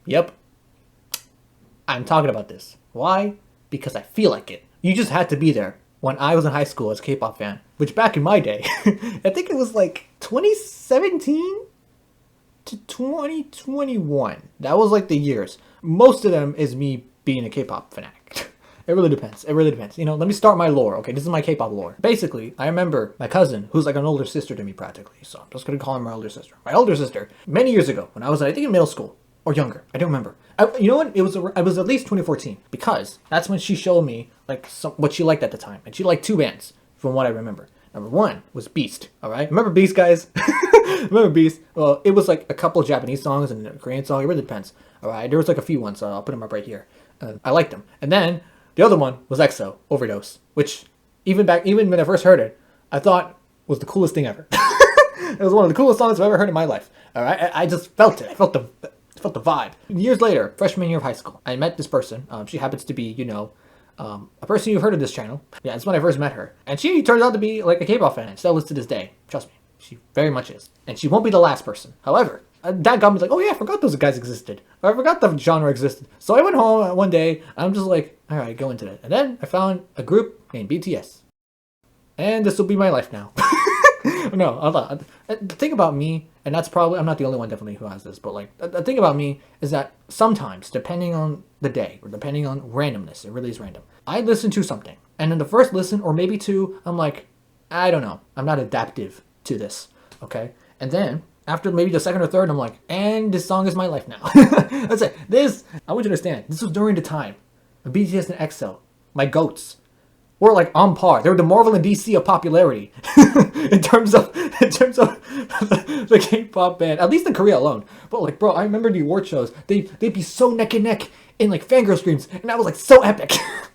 Yep, I'm talking about this. Why? Because I feel like it. You just had to be there when I was in high school as a K-pop fan, which back in my day, I think it was like 2017 to 2021. That was like the years. Most of them is me being a K-pop fanatic. It really depends. It really depends. You know, let me start my lore. Okay, this is my K-pop lore. Basically, I remember my cousin, who's like an older sister to me practically. So I'm just gonna call her my older sister. My older sister, many years ago, when I was, I think, in middle school or younger. I don't remember. You know what? It was at least 2014 because that's when she showed me like what she liked at the time, and she liked two bands from what I remember. Number one was Beast. All right, remember Beast, guys? Remember Beast? Well, it was like a couple of Japanese songs and a Korean song. It really depends. All right, there was like a few ones. So I'll put them up right here. I liked them, and then the other one was EXO, Overdose, which even when I first heard it, I thought was the coolest thing ever. It was one of the coolest songs I've ever heard in my life. All right, I just felt it. I felt the vibe. Years later, freshman year of high school, I met this person. She happens to be, you know, a person you've heard of this channel. Yeah, it's when I first met her. And she turns out to be like a K-pop fan, and still is to this day. Trust me, she very much is. And she won't be the last person. However, that got me like, oh yeah, I forgot those guys existed. I forgot the genre existed. So I went home one day, and I'm just like, all right, go into it. And then I found a group named BTS. And this will be my life now. No, the thing about me, and that's probably, I'm not the only one definitely who has this, but like, the thing about me is that sometimes, depending on the day, or depending on randomness, it really is random, I listen to something, and in the first listen, or maybe two, I'm like, I don't know, I'm not adaptive to this, okay? And then, after maybe the second or third, I'm like, and this song is my life now. That's it. I want you to understand, this was during the time of BTS and EXO, my goats, were like on par. They were the Marvel and DC of popularity in terms of the K-pop band, at least in Korea alone. But like, bro, I remember the award shows. They'd be so neck and neck in like fangirl screams, and that was like so epic.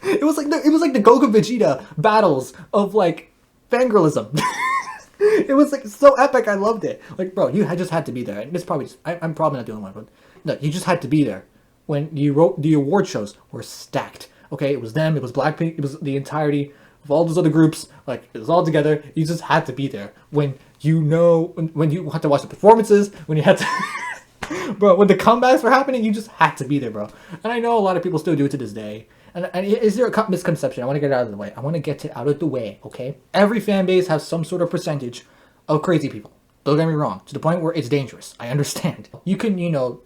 It was like the Goku Vegeta battles of like fangirlism. It was like so epic. I loved it. Like, bro, you just had to be there. And it's probably I'm probably not the only one, but no, you just had to be there when you wrote the award shows were stacked. Okay, it was them, it was Blackpink, it was the entirety of all those other groups, like, it was all together. You just had to be there when you know, when you had to watch the performances, when you had to, bro, when the comebacks were happening, you just had to be there, bro. And I know a lot of people still do it to this day. And is there a misconception? I want to get it out of the way. I want to get it out of the way, okay? Every fan base has some sort of percentage of crazy people. Don't get me wrong, to the point where it's dangerous. I understand. You can, you know,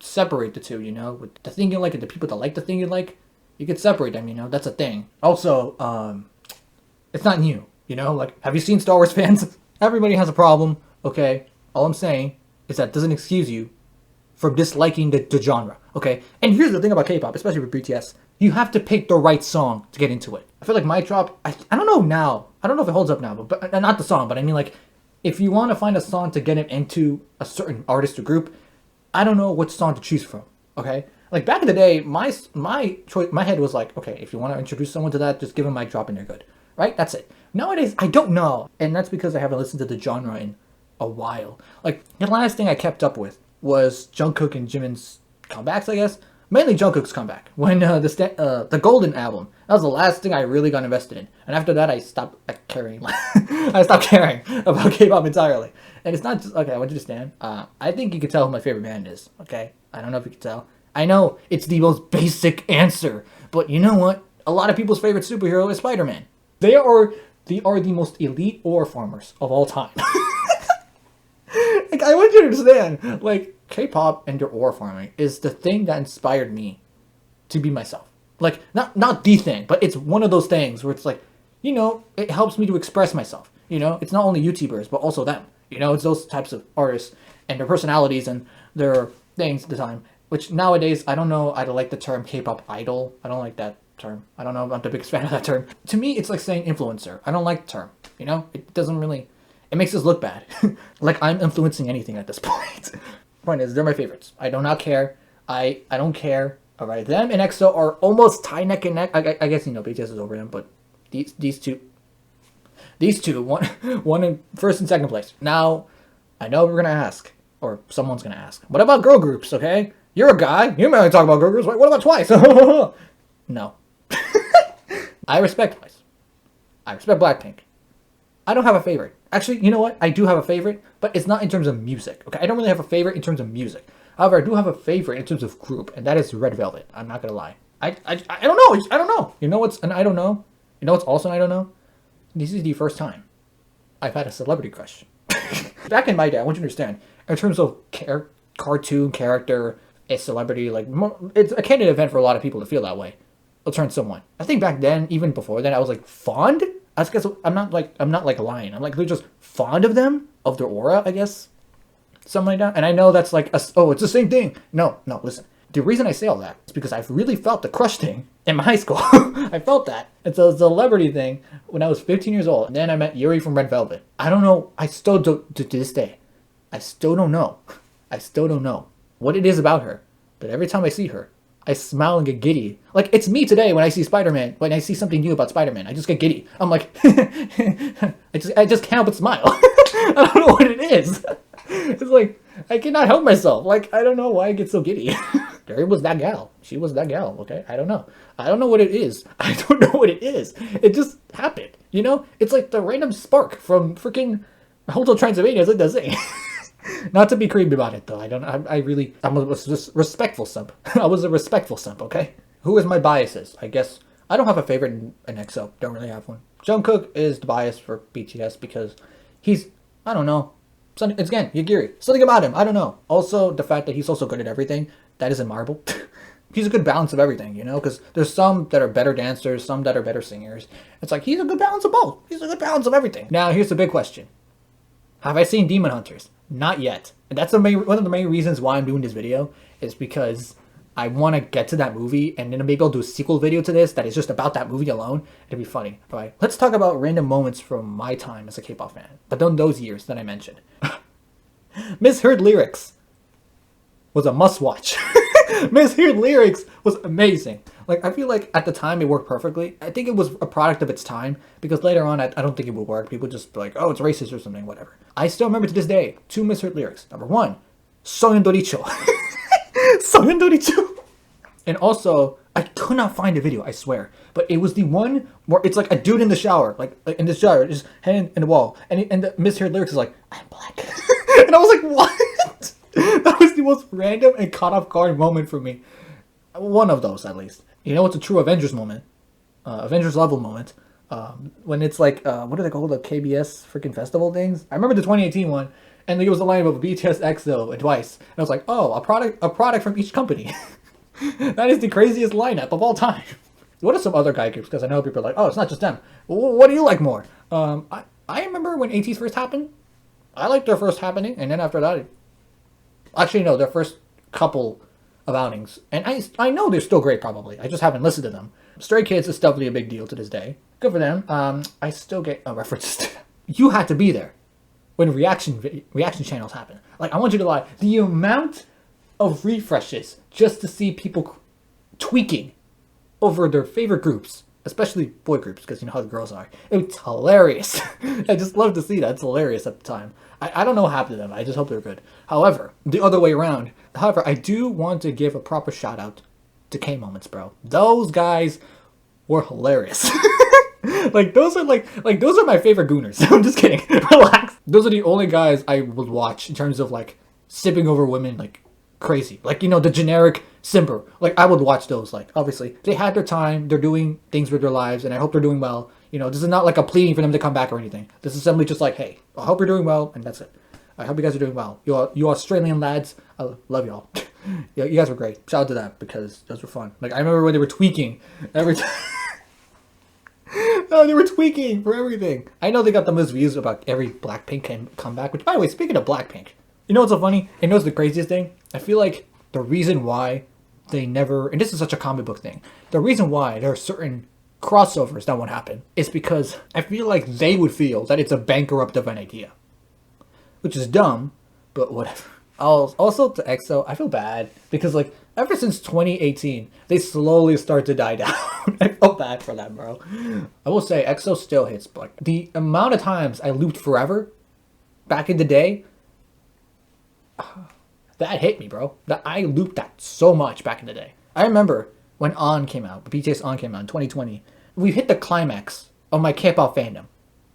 separate the two, you know, with the thing you like and the people that like the thing you like. You could separate them, you know, that's a thing. Also, it's not new, you know, like, have you seen Star Wars fans? Everybody has a problem, okay? All I'm saying is that doesn't excuse you from disliking the genre, okay? And here's the thing about K-pop, especially with BTS, you have to pick the right song to get into it. I feel like My Drop, I don't know now, I don't know if it holds up now, but not the song, but I mean, like, if you want to find a song to get him into a certain artist or group, I don't know what song to choose from, okay? Like, back in the day, my choice, my head was like, okay, if you want to introduce someone to that, just give them My Drop and they're good, right? That's it. Nowadays, I don't know, and that's because I haven't listened to the genre in a while. Like, the last thing I kept up with was Jungkook and Jimin's comebacks, I guess. Mainly Jungkook's comeback when the Golden album. That was the last thing I really got invested in, and after that, I stopped caring. I stopped caring about K-pop entirely. And it's not just okay. I want you to stand. I think you can tell who my favorite band is. Okay, I don't know if you can tell. I know it's the most basic answer, but you know what? A lot of people's favorite superhero is Spider-Man. They are the most elite ore farmers of all time. Like, I want you to understand, like, K-pop and their ore farming is the thing that inspired me to be myself. Like, not the thing, but it's one of those things where it's like, you know, it helps me to express myself. You know, it's not only YouTubers, but also them. You know, it's those types of artists and their personalities and their things at the time. Which nowadays, I don't know, I don't like the term K-pop idol. I don't like that term. I don't know if I'm the biggest fan of that term. To me, it's like saying influencer. I don't like the term. You know, it doesn't really, it makes us look bad. Like I'm influencing anything at this point. Point is, they're my favorites. I do not care. I don't care. All right, them and EXO are almost tie neck and neck. I guess, you know, BTS is over them, but these two, one in first and second place. Now, I know we're gonna ask, or someone's gonna ask, what about girl groups? Okay. You're a guy. You may only talk about girl groups. What about Twice? No. I respect Twice. I respect Blackpink. I don't have a favorite. Actually, you know what? I do have a favorite, but it's not in terms of music. Okay, I don't really have a favorite in terms of music. However, I do have a favorite in terms of group, and that is Red Velvet. I'm not gonna lie. I don't know. I don't know. You know what's an I don't know? You know what's also an I don't know? This is the first time I've had a celebrity crush. Back in my day, I want you to understand, in terms of cartoon character, a celebrity, like, it's a candid event for a lot of people to feel that way. It'll turn someone. I think back then, even before then, I was like fond. I guess I'm not like lying. I'm like they're just fond of them, of their aura, I guess. Something like that. And I know that's like, oh, it's the same thing. No, listen. The reason I say all that is because I've really felt the crush thing in my high school. I felt that. It's a celebrity thing when I was 15 years old. And then I met Yuri from Red Velvet. I don't know. I still don't, to this day, I still don't know. I still don't know what it is about her. But every time I see her, I smile and get giddy. Like, it's me today when I see Spider-Man. When I see something new about Spider-Man, I just get giddy. I'm like, I just can't help but smile. I don't know what it is. It's like, I cannot help myself. Like, I don't know why I get so giddy. There was that gal. She was that gal, okay? I don't know. I don't know what it is. I don't know what it is. It just happened, you know? It's like the random spark from freaking Hotel Transylvania is like the thing. Not to be creepy about it, though. I'm a respectful simp. I was a respectful simp, okay? Who is my biases? I guess I don't have a favorite in EXO. Don't really have one. Jungkook is the bias for BTS because he's, I don't know. It's again, Yagiri. Something about him. I don't know. Also, the fact that he's also good at everything. That isn't marble. He's a good balance of everything, you know? Because there's some that are better dancers, some that are better singers. It's like, he's a good balance of both. He's a good balance of everything. Now, here's the big question. Have I seen Demon Hunters? Not yet. And that's one of the main reasons why I'm doing this video. Is because I want to get to that movie. And then maybe I'll do a sequel video to this that is just about that movie alone. It'd be funny. Alright, let's talk about random moments from my time as a K-pop fan. But don't those years that I mentioned. Misheard Lyrics was a must-watch. Misheard Lyrics was amazing. Like, I feel like at the time it worked perfectly. I think it was a product of its time, because later on I don't think it would work. People just be like, oh, it's racist or something, whatever. I still remember to this day 2 misheard lyrics. Number 1, Soyeon Doricho. Soyeon Doricho. And also, I could not find a video, I swear. But it was the one where it's like a dude in the shower, like in the shower, just hand in the wall. And the misheard lyrics is like, I'm black. And I was like, what? That was the most random and caught off guard moment for me. One of those, at least. You know what's a true Avengers moment? Avengers level moment. When it's like, what do they call the KBS freaking festival things? I remember the 2018 one, and there was a line of BTS, EXO, and Twice. And I was like, oh, a product from each company. That is the craziest lineup of all time. What are some other guy groups? Because I know people are like, oh, it's not just them. What do you like more? I remember when AT's first happened. I liked their first happening, and then after that, actually no, their first couple of outings. And I know they're still great, probably. I just haven't listened to them. Stray Kids is definitely a big deal to this day. Good for them. I still get references to them. You had to be there when reaction channels happen. Like, I want you to lie. The amount of refreshes just to see people tweaking over their favorite groups, especially boy groups, because you know how the girls are. It's hilarious. I just love to see that. It's hilarious at the time. I don't know what happened to them. I just hope they're good. However, the other way around. However, I do want to give a proper shout out to K-Moments, bro. Those guys were hilarious. Like those are those are my favorite gooners. I'm just kidding. Relax. Those are the only guys I would watch in terms of like sipping over women like crazy. Like, you know, the generic simper. Like, I would watch those. Like, obviously they had their time. They're doing things with their lives, and I hope they're doing well. You know, this is not like a pleading for them to come back or anything. This is simply just like, hey, I hope you're doing well, and that's it. I hope you guys are doing well. You Australian lads, I love y'all. Yeah, you guys were great. Shout out to that, because those were fun. Like, I remember when they were tweaking every time. No, they were tweaking for everything. I know they got the most views about every Blackpink comeback. Which, by the way, speaking of Blackpink, you know what's so funny? You know what's the craziest thing? I feel like the reason why they never, and this is such a comic book thing, the reason why there are certain crossovers that won't happen is because I feel like they would feel that it's a bankrupt of an idea. Which is dumb, but whatever. Also, to EXO, I feel bad because, like, ever since 2018, they slowly start to die down. I feel bad for them, bro. I will say, EXO still hits, but like, the amount of times I looped Forever back in the day, that hit me, bro. That I looped that so much back in the day. I remember when On came out, BTS On came out in 2020, we hit the climax of my K-pop fandom.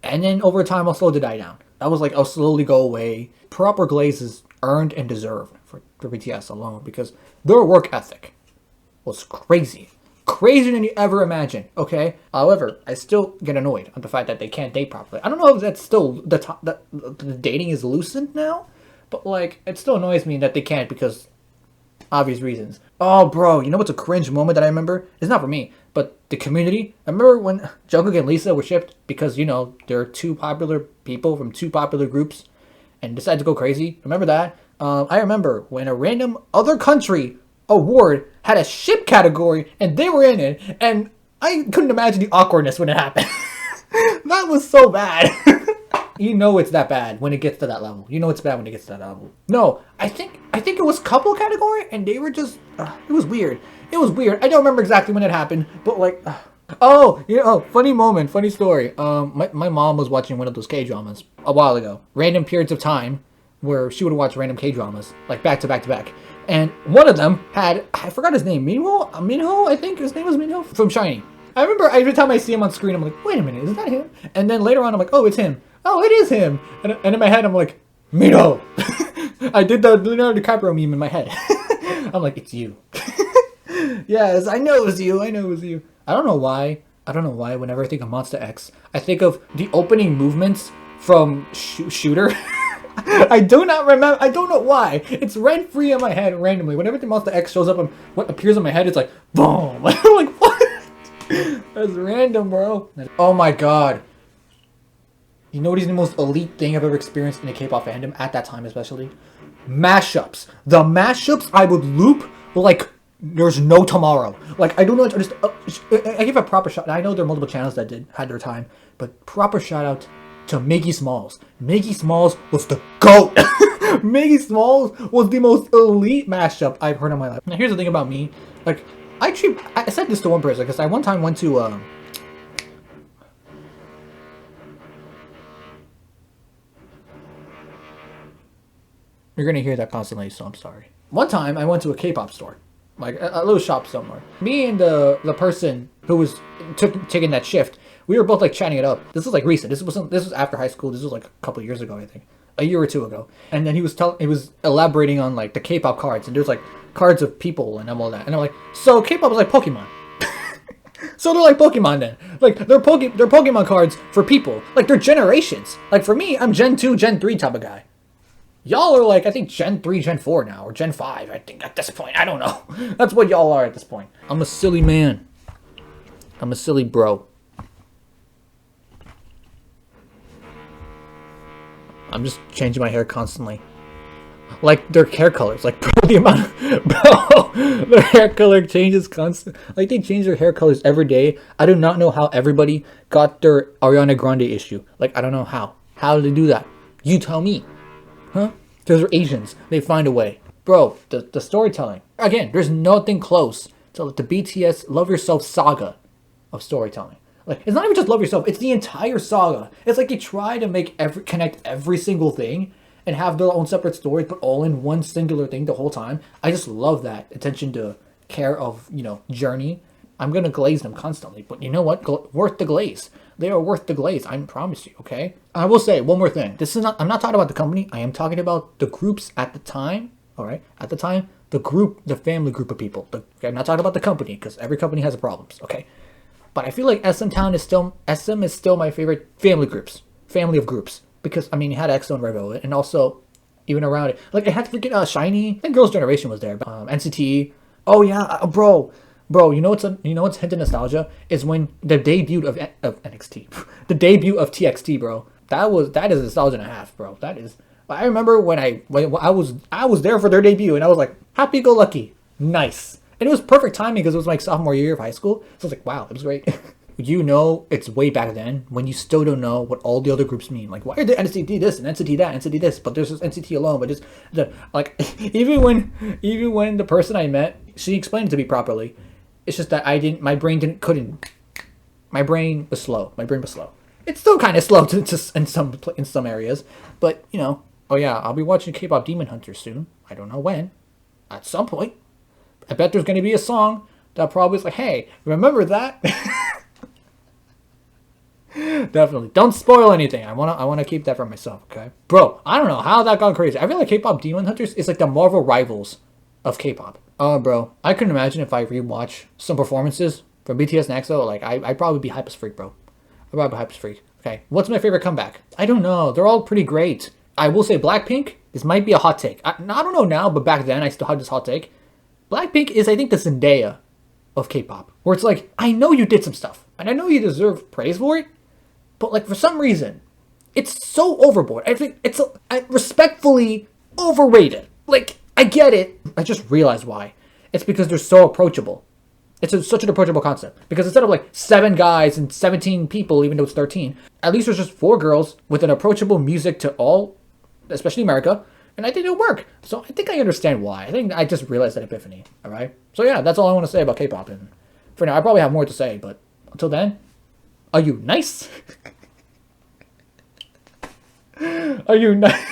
And then over time, I'll slowly die down. I was like, I'll slowly go away. Proper glaze is earned and deserved for for BTS alone because their work ethic was crazy. Crazier than you ever imagine, okay? However, I still get annoyed at the fact that they can't date properly. I don't know if that's still the dating is loosened now, but like it still annoys me that they can't because obvious reasons. Oh, bro, you know what's a cringe moment that I remember? It's not for me, but the community. I remember when Jungkook and Lisa were shipped because, you know, they're two popular people from two popular groups and decided to go crazy. Remember that? I remember when a random other country award had a ship category and they were in it, and I couldn't imagine the awkwardness when it happened. That was so bad. You know it's that bad when it gets to that level. You know it's bad when it gets to that level. No, I think it was couple category, and they were just. It was weird. It was weird. I don't remember exactly when it happened, but like. Oh, you know, funny moment, funny story. My mom was watching one of those K dramas a while ago. Random periods of time where she would watch random K dramas like back to back to back, and one of them had I forgot his name. Minho, I think his name was Minho from SHINee. I remember every time I see him on screen, I'm like, wait a minute, is that him? And then later on, I'm like, oh, it's him. Oh, it is him. And in my head, I'm like, Mino. I did the Leonardo DiCaprio meme in my head. I'm like, it's you. Yes, I know it was you. I know it was you. I don't know why. Whenever I think of Monster X, I think of the opening movements from Shooter. I do not remember. I don't know why. It's rent free in my head randomly. Whenever the Monster X shows up and what appears in my head, it's like, boom. I'm like, what? That's random, bro. Oh my god. You know what is the most elite thing I've ever experienced in a K-pop fandom at that time, especially? Mashups. The mashups I would loop were like there's no tomorrow. Like I don't know. I give a proper shout. I know there are multiple channels that had their time, but proper shout out to Miggy Smalls. Miggy Smalls was the GOAT. Miggy Smalls was the most elite mashup I've heard in my life. Now here's the thing about me. Like I said this to one person because I one time went to You're gonna hear that constantly, so I'm sorry. One time I went to a K-pop store, like a little shop somewhere. Me and the person who was taking that shift, we were both like chatting it up. This was like recent. This was after high school. This was like a couple of years ago, I think, a year or two ago. And then he was elaborating on like the K-pop cards, and there's like cards of people and all that. And I'm like, so K-pop is like Pokemon. So they're like Pokemon then. Like they're Pokemon cards for people. Like they're generations. Like for me, I'm Gen 2, Gen 3 type of guy. Y'all are like, I think Gen 3, Gen 4 now, or Gen 5, I think, at this point. I don't know. That's what y'all are at this point. I'm a silly man. I'm a silly bro. I'm just changing my hair constantly. Like, their hair colors. Like, bro, the amount of... Bro, their hair color changes constantly. Like, they change their hair colors every day. I do not know how everybody got their Ariana Grande issue. Like, I don't know how. How did they do that? You tell me. Huh? Because they're Asians. They find a way. Bro, the storytelling. Again, there's nothing close to the BTS Love Yourself saga of storytelling. Like, it's not even just Love Yourself. It's the entire saga. It's like they try to connect every single thing and have their own separate stories, but all in one singular thing the whole time. I just love that attention to care of, journey. I'm going to glaze them constantly. But you know what? Worth the glaze. They are worth the glaze. I promise you, okay? I will say one more thing. I'm not talking about the company. I am talking about the groups at the time, all right? At the time, the family group of people. I'm not talking about the company because every company has problems, okay? But I feel like SM is still my favorite family of groups. Because, I mean, it had EXO and Revo, and also, even around it. Like, I had to forget SHINee. I think Girls' Generation was there. NCT. Oh, yeah, bro, you know what's hint of nostalgia is when the debut of NXT, the debut of TXT, bro. That is nostalgia and a half, bro. That is. I remember when I was there for their debut, and I was like, happy go lucky, nice, and it was perfect timing because it was my sophomore year of high school. So I was like, wow, it was great. It's way back then when you still don't know what all the other groups mean. Like, why are the NCT this and NCT that, NCT this, but there's just NCT alone. But even when the person I met, she explained it to me properly. It's just that my brain was slow. It's still kind of slow in some areas, but oh yeah, I'll be watching K-pop Demon Hunter soon. I don't know when. At some point. I bet there's going to be a song that probably is like, hey, remember that? Definitely. Don't spoil anything. I wanna keep that for myself, okay? Bro, I don't know how that got crazy. I feel like K-pop Demon Hunters is like the Marvel rivals of K-pop. Oh, bro. I couldn't imagine if I rewatch some performances from BTS and EXO. Like, I'd probably be hype as freak, bro. I'd probably be hype as freak. Okay. What's my favorite comeback? I don't know. They're all pretty great. I will say Blackpink. This might be a hot take. I don't know now, but back then I still had this hot take. Blackpink is, I think, the Zendaya of K-pop. Where it's like, I know you did some stuff. And I know you deserve praise for it. But like for some reason, it's so overboard. I think it's respectfully overrated. Like I get it. I just realized why. It's because they're so approachable. Such an approachable concept. Because instead of like 7 guys and 17 people, even though it's 13, at least there's just 4 girls with an approachable music to all, especially America. And I think it'll work. So I think I understand why. I think I just realized that epiphany. All right. So yeah, that's all I want to say about K-pop. And for now, I probably have more to say, but until then, are you nice? Are you nice?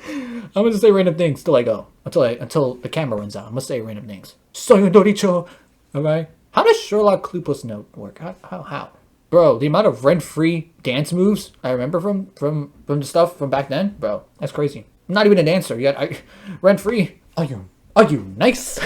I'm gonna say random things till I go. Until the camera runs out. I'm gonna say random things. Soyondoricho. Alright? How does Sherlock Klupus note work? How? Bro, the amount of rent-free dance moves I remember from the stuff from back then, bro, that's crazy. I'm not even a dancer yet. Rent-free. Are you nice?